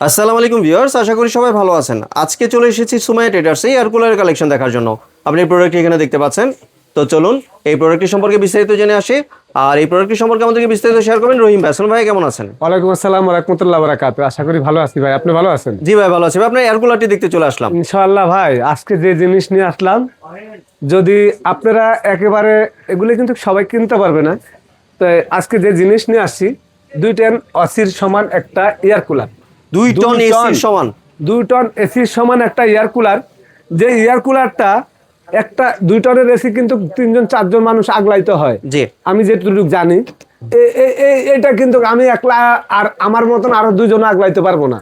আসসালামু আলাইকুম ভিউয়ার্স, আশা করি সবাই ভালো আছেন। আজকে চলে এসেছি সুমাইয়া ট্রেডার্সে এয়ার কুলারের কালেকশন দেখার জন্য। আপনি প্রোডাক্টটি এখানে দেখতে পাচ্ছেন। তো চলুন এই প্রোডাক্টটি সম্পর্কে বিস্তারিত জেনে আসি। আর এই প্রোডাক্টটি সম্পর্কে আমাদেরকে বিস্তারিত শেয়ার করবেন রহিম ভাই। আসসালামু ভাই, কেমন আছেন? ওয়ালাইকুম আসসালাম ওয়া রাহমাতুল্লাহি ওয়া বারাকাতুহু। আশা করি ভালো আছি ভাই, আপনি ভালো আছেন? জি ভাই, ভালো আছি ভাই। আপনার এয়ার কুলারটি দেখতে চলে আসলাম। ইনশাআল্লাহ ভাই, আজকে যে জিনিস নিয়ে আসলাম, যদি আপনারা একেবারে এগুলো কিন্তু সবাই কিনতে পারবে না, তো আজকে যে জিনিস নিয়ে আসছি 2 টন অসির সমান একটা এয়ার কুলার। 2 টন এসির সমান? 2 টন এসির সমান একটা এয়ার কুলার। যে এয়ার কুলারটা একটা 2 টনের এসি কিন্তু 3 জন 4 জন মানুষ আগলাইতে হয়। জি। আমি যেটুকু জানি এটা কিন্তু আমি একলা আর আমার মতন আরো 2 জন আগলাইতে পারবো না।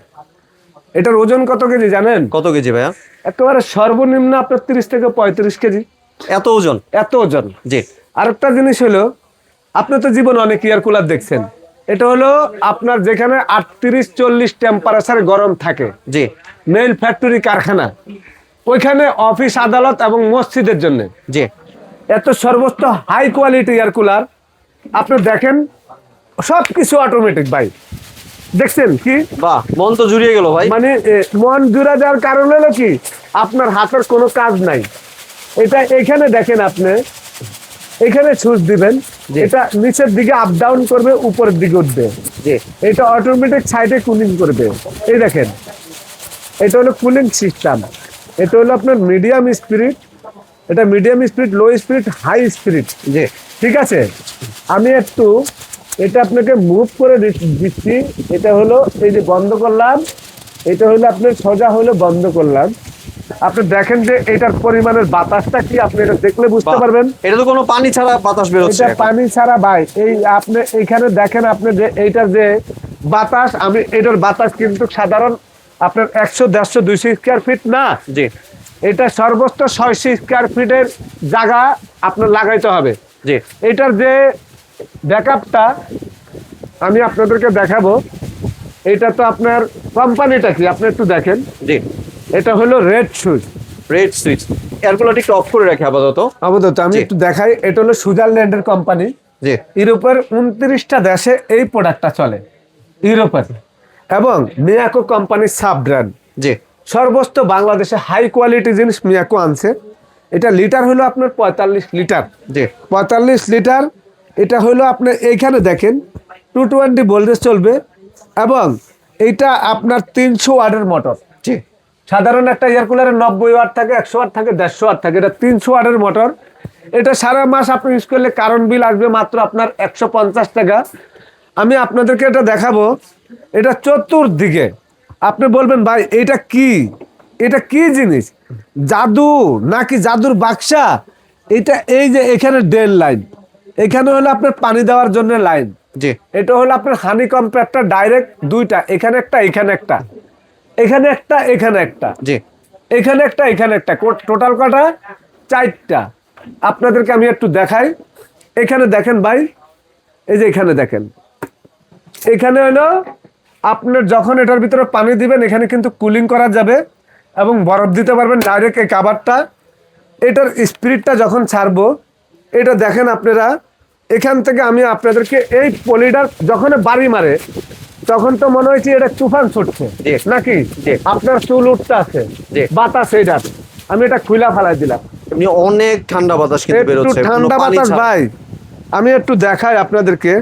এটার ওজন কত কেজি জানেন? কত কেজি ভাইয়া? একেবারে সর্বনিম্ন আপনার 30 থেকে 35 কেজি। এত ওজন? এত ওজন। জি। আরেকটা জিনিস হলো, আপনি তো জীবনে অনেক এয়ার কুলার দেখছেন। এটা হলো আপনার যেখানে 38-40 টেম্পারেচার গরম থাকে, জি। মেল ফ্যাক্টরি কারখানা, ওইখানে অফিস আদালত এবং মসজিদের জন্য জি। এত সর্বোচ্চ হাই কোয়ালিটি এয়ার কুলার আপনি দেখেন, সব কিছু অটোমেটিক ভাই। দেখছেন কি? বাহ, মন তো জুড়িয়ে গেল ভাই। মানে মন জুড়ে যাওয়ার কারণ হলো কি, আপনার হাতের কোনো কাজ নাই। এটা এখানে দেখেন, আপনি এখানে সুইচ দিবেন, এটা নিচের দিকে আপ ডাউন করবে, উপরের দিকে উঠবে। জি। এটা অটোমেটিক সাইডে কুলিং করবে। এই দেখেন, এটা হলো কুলিং সিস্টেম। এটা হলো আপনার মিডিয়াম স্পিরিট, এটা মিডিয়াম স্পিরিট, লো স্পিরিট, হাই স্পিরিট। জি। ঠিক আছে, আমি একটু এটা আপনাকে মুভ করে দিচ্ছি। এটা হলো এই যে বন্ধ করলাম, এটা হলো আপনার সোজা হলো বন্ধ করলাম। আপনি দেখেন যে এটার পরিমাণের বাতাসটা কি, আপনি এটা দেখলে বুঝতে পারবেন। এটা তো কোনো পানি ছাড়া বাতাস বেরোচ্ছে। এটা পানি ছাড়া ভাই। এই আপনি এইখানে দেখেন, আপনি যে এইটার যে বাতাস, আমি এটার বাতাস কিন্তু সাধারণ আপনার 100, 150, 200 স্কয়ার ফিট না। জি। এটা সর্বোচ্চ 600 স্কয়ার ফিটের জায়গা আপনার লাগাইতে হবে। জি। এটার যে ব্যাকআপটা আমি আপনাদেরকে দেখাবো। এটা তো আপনার কোম্পানিটা কি আপনি একটু দেখেন। জি। এটা হলো red switch. Red switch. Air কুলারটি একটু অফ করে রাখি আপাতত। আমি জি। একটু দেখাই। এটা হলো সুইজারল্যান্ডের কোম্পানি। জি। ইউরোপের 29টা দেশে এই প্রোডাক্টটা চলে, ইউরোপের। এবং মিয়াকো কোম্পানির সাব ব্র্যান্ড। জি। সর্বোচ্চ বাংলাদেশে হাই কোয়ালিটি জিনিস মিয়াকো আনছে। এটা লিটার হলো আপনার 45 লিটার। জি। 45 লিটার। এটা হলো আপনার এইখানে দেখেন 220 ভোল্টেজ চলবে, এবং এইটা আপনার 300 ওয়াটের মোটর। জি। সাধারণ একটা এয়ার কুলারে 90 ওয়াট থাকে, 100 ওয়াট থাকে, 150 ওয়াট থাকে। এটা 300 ওয়াটের মোটর। এটা সারা মাস আপনি ইউজ করলে কারেন্ট বিল আসবে মাত্র আপনার 150 টাকা। আমি আপনাদেরকে এটা দেখাবো। এটা চতুর্দিকে আপনি বলবেন ভাই এটা কি, এটা কি জিনিস, জাদু নাকি জাদুর বাক্সা? এটা এই যে এখানে ড্রেন লাইন, এখানে হলো আপনার পানি দেওয়ার জন্য লাইন। জি। এটা হলো আপনার হানি কম্প্যাক্টর ডাইরেক্ট দুইটা, এখানে একটা, এখানে একটা, এখানে একটা, এখানে একটা, জি। এখানে একটা, এখানে একটা, টোটাল কটা? 4টা। আপনাদেরকে আমি একটু দেখাই। এখানে দেখেন ভাই, এই যে এখানে দেখেন, এখানে হলো আপনার যখন এটার ভিতরে পানি দিবেন, এখানে কিন্তু কুলিং করা যাবে এবং বরফ দিতে পারবেন ডাইরেক্ট এই কাভারটা। এটার স্পিরিটটা যখন ছাড়বো, এটা দেখেন আপনারা, এখান থেকে আমি আপনাদেরকে এই পলিটার যখন বাড়ি মারে, তখন তো মনে হয়েছে এটা তুফান ছুটছে নাকি, আপনার চুল উঠতে আছে, বাতাস এইটার। আমি এটা খুলা ফালাই দিলাম, এমনি অনেক ঠান্ডা বাতাস কিন্তু একটু বেরোচ্ছে। ঠান্ডা কোনো পানি বাতাস ছাড়া। ভাই। আমি একটু দেখাই আপনাদেরকে।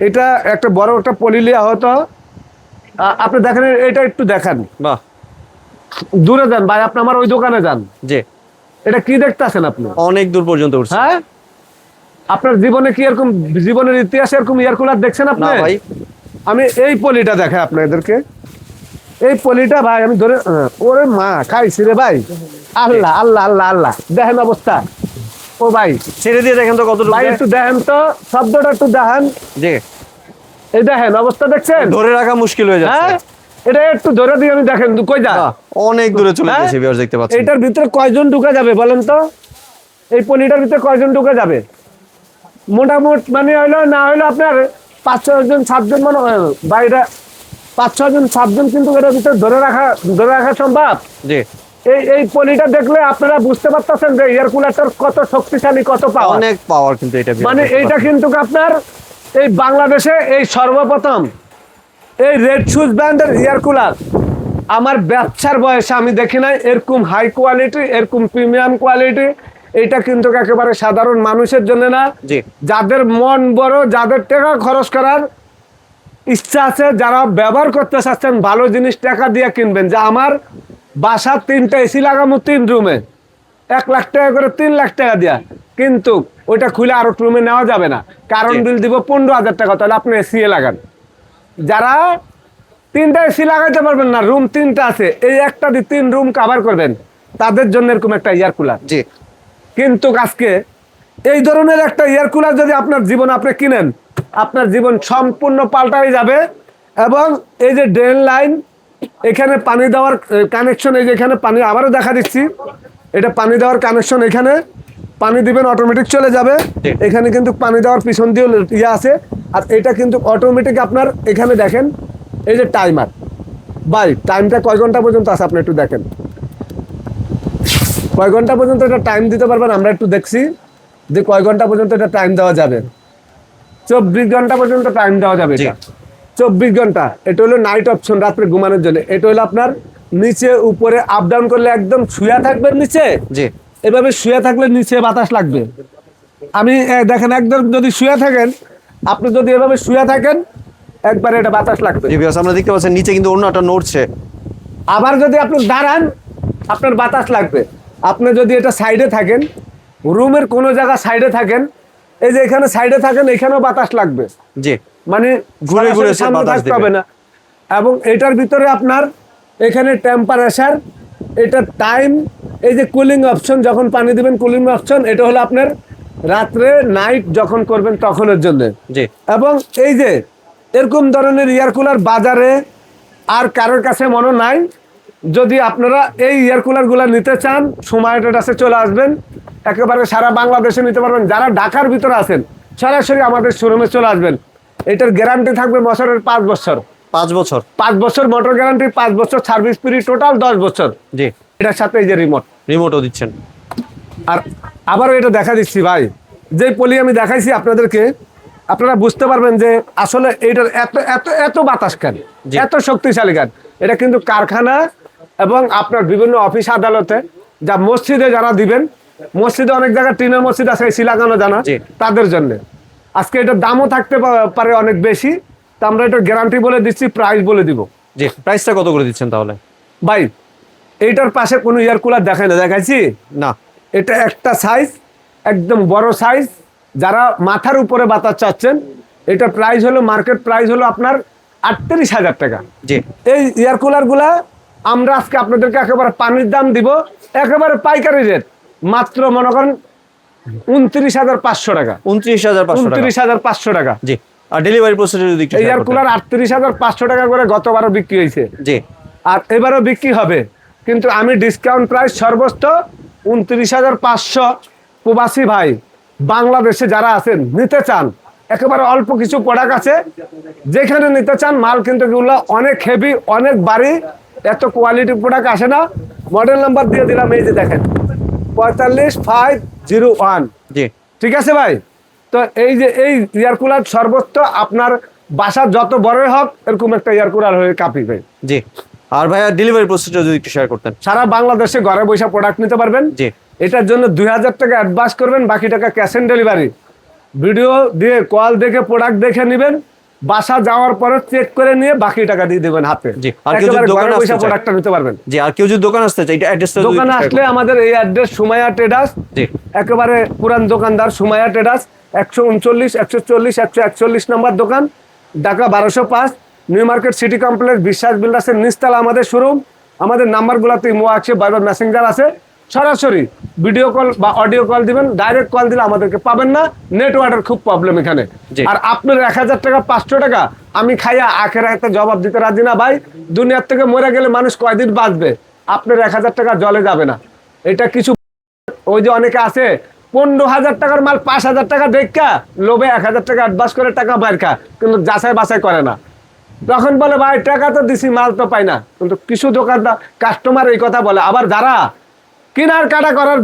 এটা একটা বড় একটা পলিলিয়া হতো। আপনি দেখেন, এটা একটু দেখান। বাহ। দূরে যান ভাই, আপনি আমার ওই দোকানে যান। জি। এটা কি দেখতেছেন আপনি? অনেক দূর পর্যন্ত উঠছে। হ্যাঁ, আপনার জীবনে কি এরকম, জীবনের ইতিহাসে এরকম এয়ার কুলার দেখছেন আপনি? না ভাই। আমি এই পলিটা দেখাই আপনাদেরকে। এই পলিটা ভাই আমি ধরে, ওরে মা খাইছি রে ভাই। আল্লাহ আল্লাহ আল্লাহ আল্লাহ, দেখেন অবস্থা। ও ভাই ছেড়ে দিয়ে দেখেন তো কতটুকু। ভাই একটু দেখেন তো, শব্দটা একটু দেখেন। জি। এই দেখেন অবস্থা, দেখছেন? ধরে রাখা মুশকিল হয়ে যাচ্ছে। হ্যাঁ, এটা একটু ধরে দিয়ে আমি দেখেন কই যা। বাহ, অনেক দূরে চলে হ্যাঁ? গেছে ভিউয়ার্স, দেখতে পাচ্ছেন। এটার ভিতরে কয়জন ঢুকে যাবে বলেন তো? এই পলিটার ভিতরে কয়জন ঢুকে যাবে? মোটামুটি মানে হইলো না হইলো আপনার 5-6 জন 7 জন মনে হয়, বা এটা 5-6 জন 7 জন কিন্তু এটার ভিতরে ধরে রাখা সম্ভব। জি। এই পলিটা দেখলে আপনারা বুঝতে পারতেছেন যে এয়ার কুলারটার কত শক্তিশালী, কত পাওয়ার। অনেক পাওয়ার কিন্তু এটা। মানে এইটা কিন্তু আপনার এই বাংলাদেশে এই সর্বপ্রথম এই রেড শুজ ব্র্যান্ডের এয়ার কুলার আমার ব্যবসার বয়সে আমি দেখি নাই এরকম হাই কোয়ালিটি, এরকম প্রিমিয়াম কোয়ালিটি। এটা কিন্তু একেবারে সাধারণ মানুষের জন্য না, জি যাদের মন বড়, যাদের টাকা খরচ করার ইচ্ছা আছে, যারা ব্যবহার করতে চাচ্ছেন ভালো জিনিস, টাকা দিয়ে কিনবেন। যে আমার বাসার 3টা এসি লাগামো 3 রুমে, 1 লাখ টাকা করে, 3 লাখ টাকা দিয়া, কিন্তু ওইটা খুলে আরো রুমে নেওয়া যাবে না, কারণ জি। বিল দিব 15,000 টাকা। তাহলে আপনি এসি লাগান। যারা 3টা এসি লাগাইতে পারবেন না, রুম 3টা আছে, এই একটা দিয়ে 3 রুম কাভার করবেন, তাদের জন্য এরকম একটা এয়ার কুলার। জি কিন্তু আজকে এই ধরনের একটা এয়ার কুলার যদি আপনার জীবন আপনি কিনেন, আপনার জীবন সম্পূর্ণ পাল্টাই যাবে। এবং এই যে ড্রেন লাইন, এখানে পানি দেওয়ার কানেকশন, এই যে এখানে পানি, আবারও দেখা দিচ্ছি, এটা পানি দেওয়ার কানেকশন, এখানে পানি দিবেন অটোমেটিক চলে যাবে। জি। এখানে কিন্তু পানি দেওয়ার পিছন দিয়ে ইয়ে আছে, আর এটা কিন্তু অটোমেটিক আপনার এখানে দেখেন এই যে টাইমার। ভাই টাইমটা কয় ঘন্টা পর্যন্ত আছে আপনি একটু দেখেন, কয় ঘন্টা পর্যন্ত এটা টাইম দিতে পারবেন। আমরা একটু দেখছি যে কয় ঘন্টা পর্যন্ত এটা টাইম দেওয়া যাবে। 24 ঘন্টা পর্যন্ত টাইম দেওয়া যাবে জি। এটা। 24 ঘন্টা। এটা হলো নাইট অপশন, রাত্রে ঘুমানোর জন্য। এটা হলো আপনার নিচে উপরে আপ ডাউন করলে একদম শুয়ে থাকবেন নিচে, জি এভাবে শুয়ে থাকলে নিচে বাতাস লাগবে। আমি দেখেন একদম যদি শুয়ে থাকেন, আপনি যদি এভাবে শুয়ে থাকেন, একবারে এটা বাতাস লাগবে। জি ভিউয়ার্স, আমরা দেখতে পাচ্ছেন নিচে কিন্তু অন্যটা নড়ছে। আবার যদি আপনি দাঁড়ান, আপনার বাতাস লাগবে। আপনি যদি এটা সাইডে থাকেন, রুমের কোনো জায়গা সাইডে থাকেন, এই যে এখানে সাইডে থাকেন, এখানেও বাতাস লাগবে। জি মানে ঘুরে ঘুরে সরাসরি সামনে বাতাস থাকতে দিবে। হবে না। এবং এটার ভিতরে আপনার এখানে টেম্পারেচার, এটা টাইম, এই যে কুলিং অপশন, যখন পানি দিবেন কুলিং অপশন, এটা হলো আপনার রাত্রে নাইট যখন করবেন তখনের জন্য। জি এবং এই যে এরকম ধরনের এয়ার কুলার বাজারে আর কারোর কাছে মনে নাই। যদি আপনারা এই এয়ার কুলারগুলো নিতে চান, সময় ট্রেডার্সে চলে আসবেন, একেবারে সারা বাংলাদেশে নিতে পারবেন। যারা ঢাকার ভিতরে আছেন, সরাসরি আমাদের শোরুমে চলে আসবেন। এটার গ্যারান্টি থাকবে বছরের 5 বছর। 5 বছর। 5 বছর মোটর গ্যারান্টি, 5 বছর সার্ভিস ফ্রি, টোটাল 10 বছর। জি এটার সাথে এই যে রিমোট, রিমোটও দিচ্ছেন। আর আবারও এটা দেখা দিচ্ছি ভাই, যে পলি আমি দেখাইছি আপনাদেরকে, আপনারা বুঝতে পারবেন যে আসলে এটার এত এত এত বাতাস কেন, জি। এত শক্তিশালী কেন। এটা কিন্তু কারখানা এবং আপনার বিভিন্ন অফিস আদালতে, যা মসজিদে যারা দিবেন, মসজিদে অনেক জায়গায় টিনের মসজিদ আছে এসি লাগানো জানা, জি। তাদের জন্য আজকে এটার দামও থাকতে পারে অনেক বেশি। তা আমরা এটার গ্যারান্টি বলে দিচ্ছি, প্রাইস বলে দিব। জি প্রাইসটা কত করে দিচ্ছেন তাহলে? ভাই এইটার পাশে কোনো এয়ার কুলার দেখায় না, দেখাইছি না। এটা একটা সাইজ, একদম বড় সাইজ। যারা মাথার উপরে বাতাস চাচ্ছেন, এটা প্রাইস হলো, মার্কেট প্রাইস হলো আপনার 38,000 টাকা। জি এই এয়ার কুলারগুলা আমরা আজকে আপনাদেরকে একেবারে পানির দাম দিব, একেবারে পাইকারি রেট, মাত্র মনে করেন 29,500 টাকা। 29,500 টাকা। 29,500 টাকা। জি। আর ডেলিভারি প্রসেসর যদি একটু এই share এয়ার করতেন। কুলার 38,500 টাকা করে গতবারও বিক্রি হয়েছে, জি আর এবারও বিক্রি হবে। কিন্তু আমি ডিসকাউন্ট প্রাইস সর্বোচ্চ 29,500। প্রবাসী ভাই বাংলাদেশে যারা আছেন, নিতে চান, একেবারে অল্প কিছু প্রোডাক্ট আছে, যেখানে নিতে চান মাল কিন্তু এগুলো অনেক হেভি, অনেক ভারী, এত কোয়ালিটি প্রোডাক্ট আসে না। মডেল নাম্বার দিয়ে দিলাম, এই যে দেখেন 45501। জি ঠিক আছে ভাই? তো এই যে এই এয়ার কুলার সর্বোচ্চ আপনার বাসা যত বড়ই হোক, এরকম একটা এয়ার কুলার হয়ে কাঁপিবে। জি। আর ভাইয়া ডেলিভারি প্রসেসটা যদি একটু শেয়ার করতেন। সারা বাংলাদেশে ঘরে বসে প্রোডাক্ট নিতে পারবেন। জি এটার জন্য 2,000 টাকা অ্যাডভান্স করবেন, বাকি টাকা ক্যাশ অন ডেলিভারি। ভিডিও দিয়ে কল দেখে প্রোডাক্ট দেখে নেবেন, বাসা যাওয়ার পরে চেক করে নিয়ে বাকি টাকা দিয়ে দেবেন হাতে। জি। আর কেউ যদি একেবারে দোকানে ঘরে আসতে বসে চায়? প্রোডাক্টটা নিতে পারবেন। জি। আর কেউ যদি দোকান আসতে চায়, এটা অ্যাড্রেসটা যদি দোকানে একটু share আসলে আমাদের এই অ্যাড্রেস সুমাইয়া ট্রেডার্স, জি একেবারে পুরান দোকানদার সুমাইয়া ট্রেডার্স, 139, 140, 141 নম্বর দোকান, Dhaka 1205, new market city complex, বিশ্বাস বিল্ডার্সের নিচতলা আমাদের শোরুম। আমাদের নাম্বারগুলোতে ইমো আছে, ভাইবার মেসেঞ্জার আছে। সরাসরি ভিডিও কল বা অডিও কল দিবেন, ডাইরেক্ট কল দিলে আমাদেরকে পাবেন না, নেটওয়ার্কের খুব প্রবলেম এখানে। জি। আর আপনার 1,000 টাকা 500 টাকা আমি খাইয়া আখের একটা জবাব দিতে রাজি না ভাই। দুনিয়ার থেকে মরে গেলে মানুষ কয়দিন বাঁচবে? আপনার 1,000 টাকা জলে যাবে না। এটা কিছু ওই যে অনেকে আছে 15,000 টাকার মাল 5,000 টাকা দেখা লোভে 1,000 টাকা অ্যাডভান্স করে টাকা বাইর খা, কিন্তু যাচাই বাছাই করে না। তখন বলে ভাই টাকা তো দিছি, মাল তো পাই না। কিন্তু কিছু দোকানদার কাস্টমার এই কথা বলে। আবার যারা কিনার কাটা করার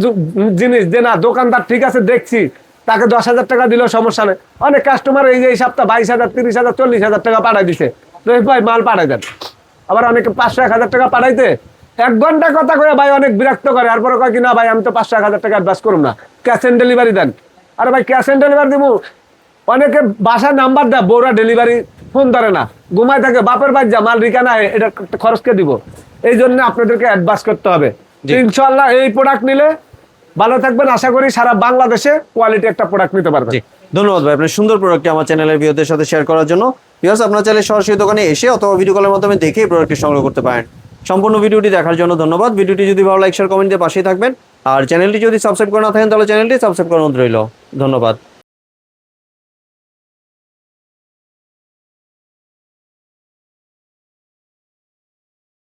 জিনিস, যে না দোকানদার ঠিক আছে দেখছি, তাকে 10,000 টাকা দিলেও সমস্যা নেই। অনেক কাস্টমার এই যে এই সপ্তাহ 22,000, 30,000, 40,000 টাকা পাঠাই দিছে, রহিম ভাই মাল পাঠাই দেন। আবার অনেকে 500-1000 টাকা পাঠাইতে 1 ঘন্টা কথা কয়ে ভাই অনেক বিরক্ত করে, এরপরে কয় কি না ভাই আমি তো 500-1000 টাকা অ্যাডভান্স করুম না, ক্যাশ অন ডেলিভারি দেন। আরে ভাই ক্যাশ অন ডেলিভারি দিব, অনেকে বাসার নাম্বার দেয়, বউরা ডেলিভারি ফোন ধরে না, ঘুমায় থাকে, বাপের বাড়ি যা মাল রিকানা এটা খরচকে দিব। এই জন্য আপনাদেরকে অ্যাডভান্স করতে হবে। জি। ইনশাআল্লাহ এই প্রোডাক্ট নিলে ভালো থাকবেন, আশা করি সারা বাংলাদেশে কোয়ালিটি একটা প্রোডাক্ট নিতে পারবেন। জি ধন্যবাদ ভাই আপনার সুন্দর প্রোডাক্টটি আমার চ্যানেলের ভিউয়ারদের সাথে শেয়ার করার জন্য। ভিউয়ার্স আপনার চাইলে সরাসরি দোকানে এসে অথবা ভিডিও কলের মাধ্যমে দেখে প্রোডাক্টটি সংগ্রহ করতে পারেন। সম্পূর্ণ ভিডিওটি দেখার জন্য ধন্যবাদ। ভিডিওটি যদি ভালো লাইক শেয়ার কমেন্ট দিয়ে পাশেই থাকবেন, আর চ্যানেলটি যদি সাবস্ক্রাইব করে না থাকেন তাহলে চ্যানেলটি সাবস্ক্রাইব করার অনুরোধ রইল। ধন্যবাদ।